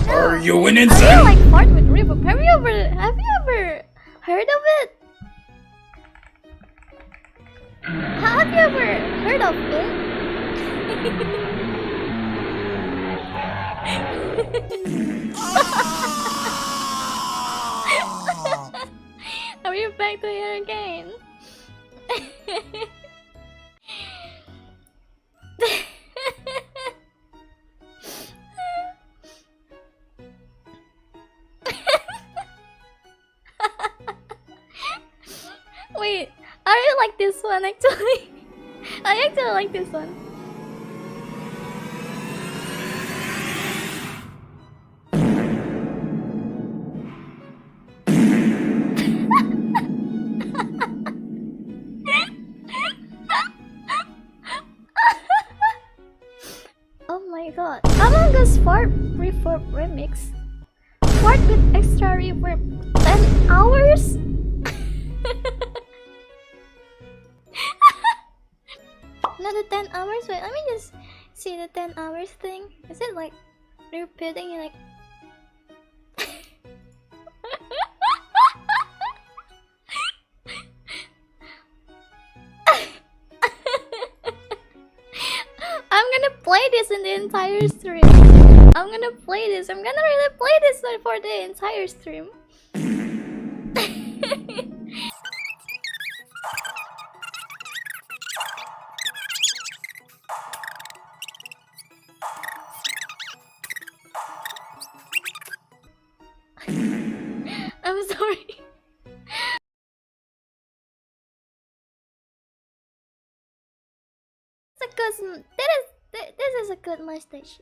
Are you an I insect? really like fart with reverb. Have you ever heard of it? Have you ever heard of it? Are you back to here again? Wait, I really like this one actually. I actually like this one. Oh my god. Among Us Fart Reverb Remix. Fart with extra reverb. 10 hours? Another 10 hours? Wait, let me just see the 10 hours thing. Is it like repeating like I'm gonna play this in the entire stream. I'm gonna play this. I'm gonna really play this for the entire stream. I'm sorry. It's a good. This is a good mustache.